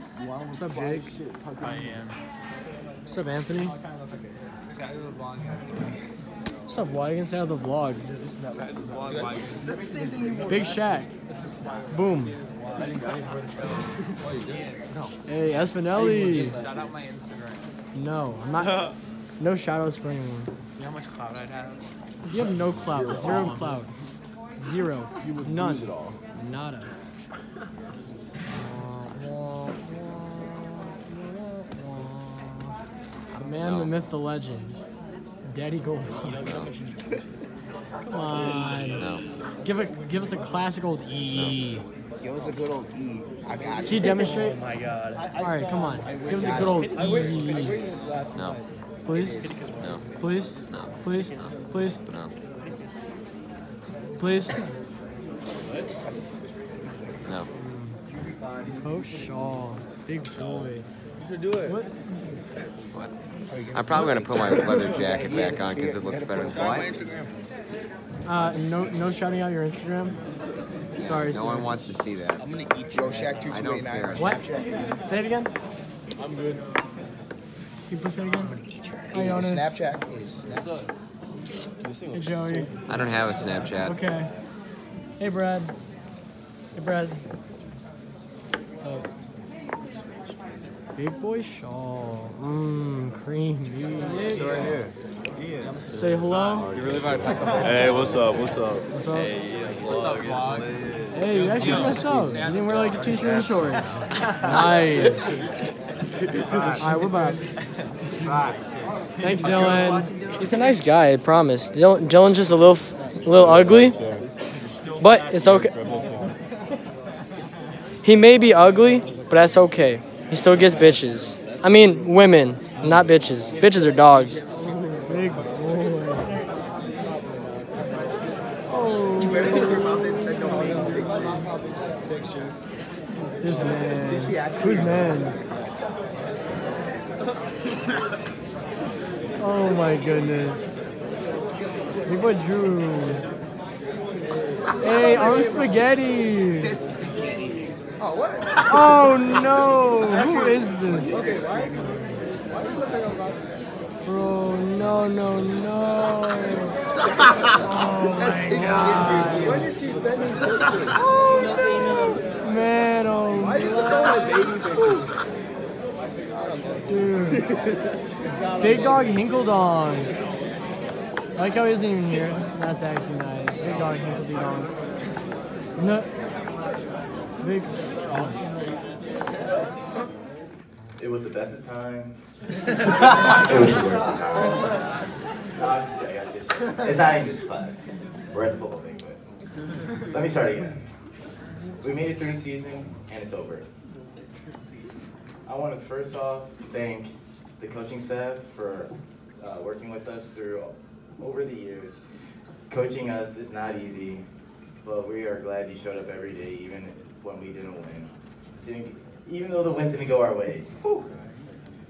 What's up, Jake? I am. What's up, Anthony? What's up, Wagon? Say out the vlog. That's the same thing you wore. Big Shaq. Boom. Hey, Espinelli. Shout out my Instagram. No, I'm not. No shoutouts for anyone. You know how much clout I'd have? You have no clout. Zero clout. Zero. None. Nada. The man, the myth, the legend. Daddy Go. Come on. No. Give us a classic old E. Give us a good old E. I got Can you. you demonstrate? Oh my god. All right, come on. Give us a good old E. No. Please? No. Please? No. Please? Please? No. Please? No. Coach Shaw. Big boy. What? What? I'm probably gonna put my leather jacket back on because it looks better than white. No shouting out your Instagram? Sorry, No sir. one wants to see that. I'm gonna eat Joe Shack I don't 2289 care. on What? Snapchat. Say it again? I'm good. Can you say it again? Hi, Jonas. Snapchat is Hey, Joey. I don't have a Snapchat. Okay. Hey, Brad. Hey, Brad. So, Big Boy Shaw. Cream music. Right here. Say hello. Hey, what's up? What's up? What's up? What's up, vlog? Hey, you actually dressed up. You didn't wear like a t-shirt and shorts. Nice. Alright, we're back. Thanks, Dylan. He's a nice guy, I promise. Dylan's just a little ugly, but it's okay. He may be ugly, but that's okay. He still gets bitches. I mean, women, not bitches. Bitches are dogs. Big boy. This man. Who's man's? Oh my goodness. Big boy Drew. Hey, arm spaghetti. Oh, what? Oh no! Who is this? Bro, no. Oh my god. When did she send these pictures? Man, oh Why is it just all my baby pictures? dude. Big dog Hinkeldong. I like how he isn't even here. That's actually nice. Big dog Hinkeldong. No. Big. It was the best of times. It was the worst of times. It's not even this class. We're at the football banquet. Let me start again. We made it through the season, and it's over. I want to first off thank the coaching staff for working with us through over the years. Coaching us is not easy, but we are glad you showed up every day, even when we didn't win. Even though the win didn't go our way. Whew.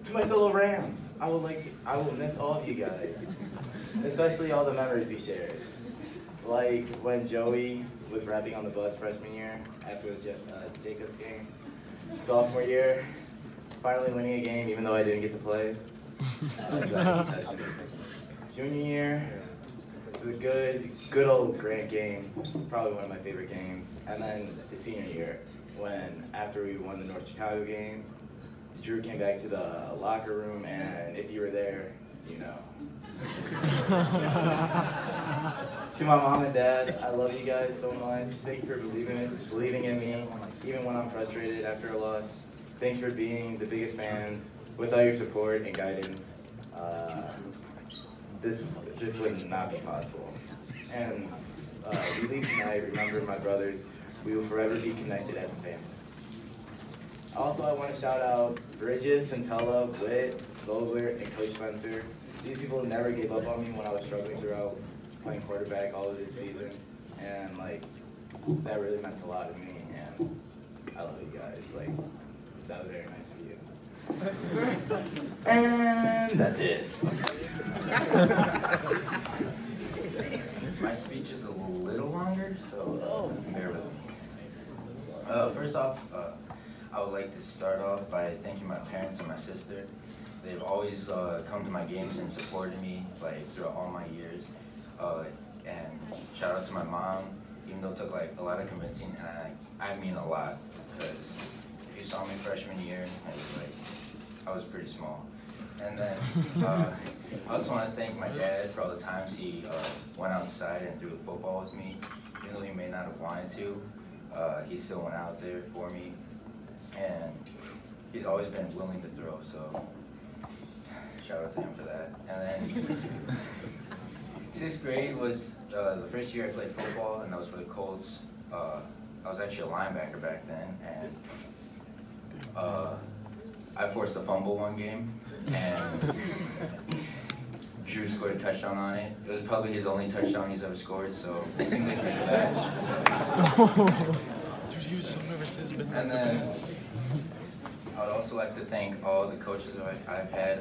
To my fellow Rams, I will miss all of you guys, especially all the memories we shared. Like when Joey was rapping on the bus freshman year after the Jacobs game. Sophomore year, finally winning a game even though I didn't get to play. Junior year, it was a good old Grant game, probably one of my favorite games. And then the senior year, when after we won the North Chicago game, Drew came back to the locker room, and if you were there, you know. To my mom and dad, I love you guys so much. Thank you for believing in me, even when I'm frustrated after a loss. Thanks for being the biggest fans. Without your support and guidance, this would not be possible. And we leave tonight, remember my brothers. We will forever be connected as a family. Also, I want to shout out Bridges, Centella, Witt, Vogler, and Coach Spencer. These people never gave up on me when I was struggling throughout playing quarterback all of this season. And that really meant a lot to me, and I love you guys. That was very nice of you. And that's it. My speech is a little longer, so bear with me. First off, I would like like to start off by thanking my parents and my sister. They've always come to my games and supported me like throughout all my years. And shout out to my mom, even though it took like a lot of convincing, and I mean a lot, because if you saw me freshman year, I was pretty small. And then I also want to thank my dad for all the times he went outside and threw the football with me, even though he may not have wanted to. He still went out there for me, and he's always been willing to throw, so shout out to him for that. And then 6th grade was the first year I played football, and that was for the Colts. I was actually a linebacker back then, and I forced a fumble one game, and Drew scored a touchdown on it. It was probably his only touchdown he's ever scored, so thank you for that. And then I would also like to thank all the coaches that I've had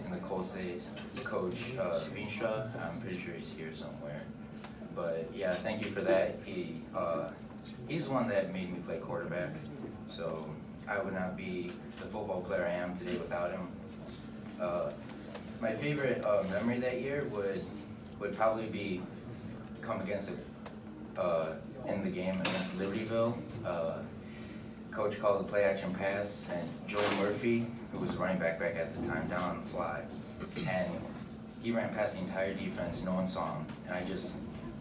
in the Colts days. Coach Veenstra, I'm pretty sure he's here somewhere. But yeah, thank you for that. He's the one that made me play quarterback, so I would not be the football player I am today without him. My favorite memory that year would probably be come against in the game against Libertyville. Coach called a play action pass, and Joey Murphy, who was running back at the time, down on the fly, and he ran past the entire defense. No one saw him, and I just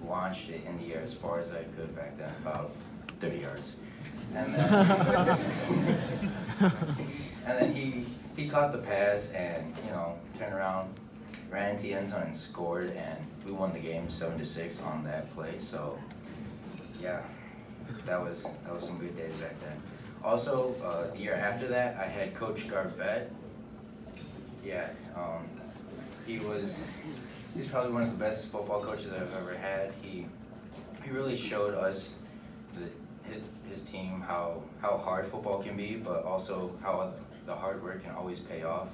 launched it in the air as far as I could back then, about 30 yards. And then he caught the pass and turned around, ran into the end zone and scored, and we won the game 7-6 on that play. So yeah, that was some good days back then. Also, the year after that, I had Coach Garbett. Yeah, he's probably one of the best football coaches I've ever had. He really showed us his team how hard football can be, but also how the hard work can always pay off.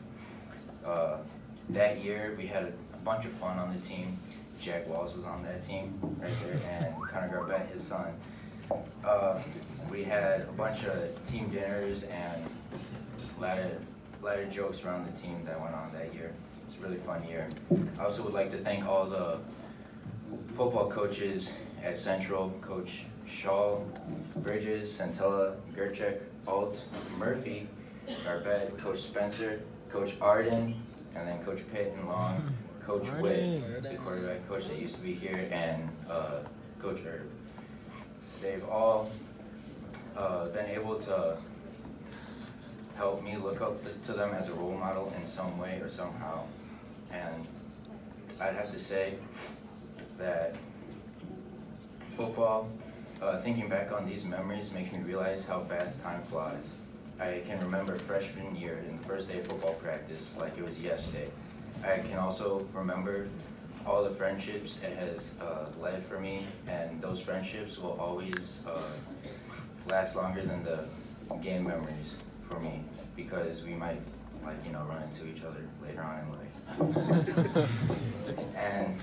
That year, we had a bunch of fun on the team. Jack Walls was on that team right there, and Connor Garbett, his son. We had a bunch of team dinners and ladder jokes around the team that went on that year. It's a really fun year. I also would like to thank all the football coaches at Central, Coach Shaw, Bridges, Santella, Gerchek, Alt, Murphy, Garbett, Coach Spencer, Coach Arden, and then Coach Pitt and Long, Coach Witt, the quarterback coach that used to be here, and Coach Herb. They've all been able to help me look up to them as a role model in some way or somehow. And I'd have to say that football, thinking back on these memories makes me realize how fast time flies. I can remember freshman year and the first day of football practice like it was yesterday. I can also remember all the friendships it has led for me, and those friendships will always last longer than the game memories for me, because we might run into each other later on in life. And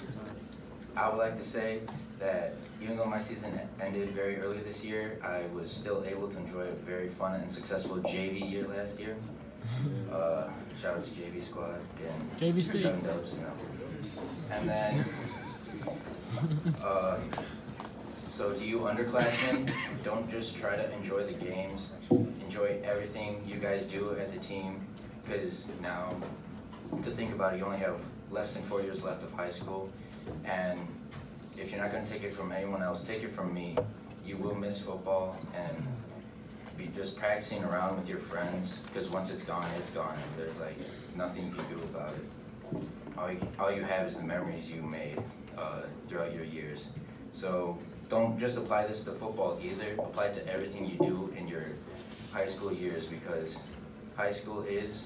I would like to say that even though my season ended very early this year, I was still able to enjoy a very fun and successful JV year last year. Shout out to JV squad again. JV State. 7 dubs, And then, so to you underclassmen, don't just try to enjoy the games. Enjoy everything you guys do as a team, because now, to think about it, you only have less than 4 years left of high school, and if you're not going to take it from anyone else, take it from me. You will miss football and be just practicing around with your friends, because once it's gone, it's gone. There's like nothing you can do about it. All you have is the memories you made throughout your years. So don't just apply this to football either. Apply it to everything you do in your high school years, because high school is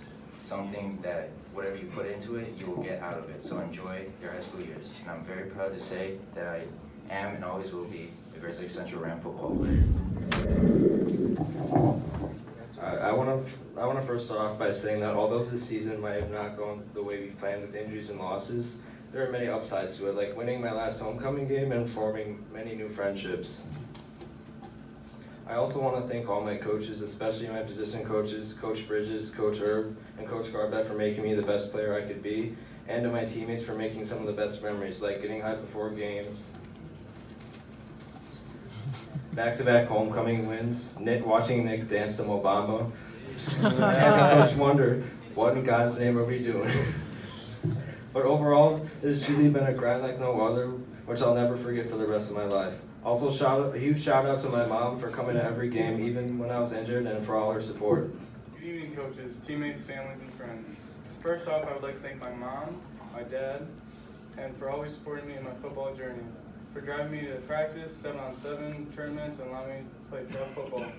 something that whatever you put into it, you will get out of it. So enjoy your high school years. And I'm very proud to say that I am and always will be a Great Lakes Central Ram football player. I want to first start off by saying that although this season might have not gone the way we planned with injuries and losses, there are many upsides to it, like winning my last homecoming game and forming many new friendships. I also want to thank all my coaches, especially my position coaches, Coach Bridges, Coach Herb, and Coach Garbett for making me the best player I could be, and to my teammates for making some of the best memories, like getting hyped before games, back-to-back homecoming wins, watching Nick dance to Mobamba, and Coach wonder, what in God's name are we doing? But overall, it has truly been a grind like no other, which I'll never forget for the rest of my life. Also, a huge shout out to my mom for coming to every game, even when I was injured, and for all her support. Good evening, coaches, teammates, families, and friends. First off, I would like to thank my mom, my dad, and for always supporting me in my football journey, for driving me to practice, 7-on-7 tournaments, and allowing me to play pro football.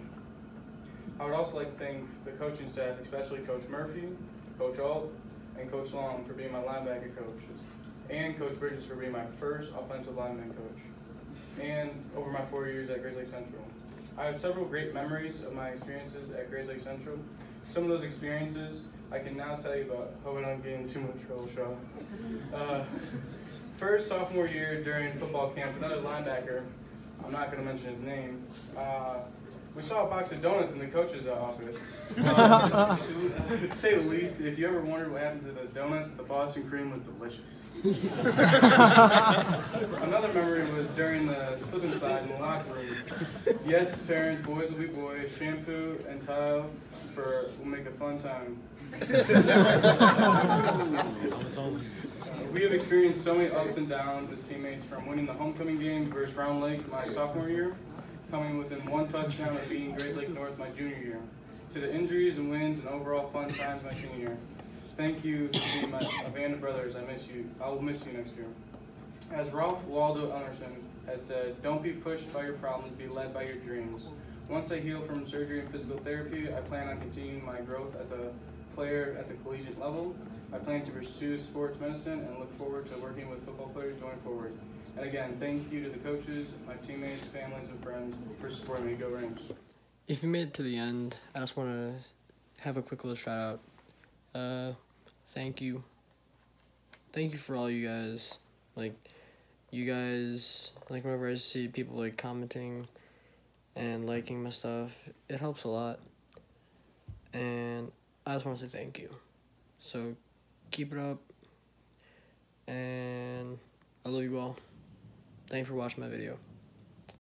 I would also like to thank the coaching staff, especially Coach Murphy, Coach Alt, and Coach Long for being my linebacker coaches, and Coach Bridges for being my first offensive lineman coach, and over my 4 years at Grays Lake Central. I have several great memories of my experiences at Grays Lake Central. Some of those experiences I can now tell you about. Hope I don't get in too much trouble, Shaw. First sophomore year during football camp, another linebacker, I'm not going to mention his name, we saw a box of donuts in the coach's office. To say the least, if you ever wondered what happened to the donuts, the Boston cream was delicious. Another memory was during the slip and slide in the locker room. Yes, parents, boys will be boys, shampoo and tile will make a fun time. We have experienced so many ups and downs as teammates, from winning the homecoming game versus Round Lake my sophomore year, coming within 1 touchdown of beating Grays Lake North my junior year, to the injuries and wins and overall fun times my senior year. Thank you for being my band of brothers. I miss you. I will miss you next year. As Ralph Waldo Emerson has said, don't be pushed by your problems, be led by your dreams. Once I heal from surgery and physical therapy, I plan on continuing my growth as a player at the collegiate level. I plan to pursue sports medicine and look forward to working with football players going forward. And again, thank you to the coaches, my teammates, families, and friends for supporting me. Go Rams. If you made it to the end, I just want to have a quick little shout out. Thank you. Thank you for all you guys. Whenever I see people commenting and liking my stuff, it helps a lot. And I just want to say thank you. So keep it up. And I love you all. Thanks for watching my video.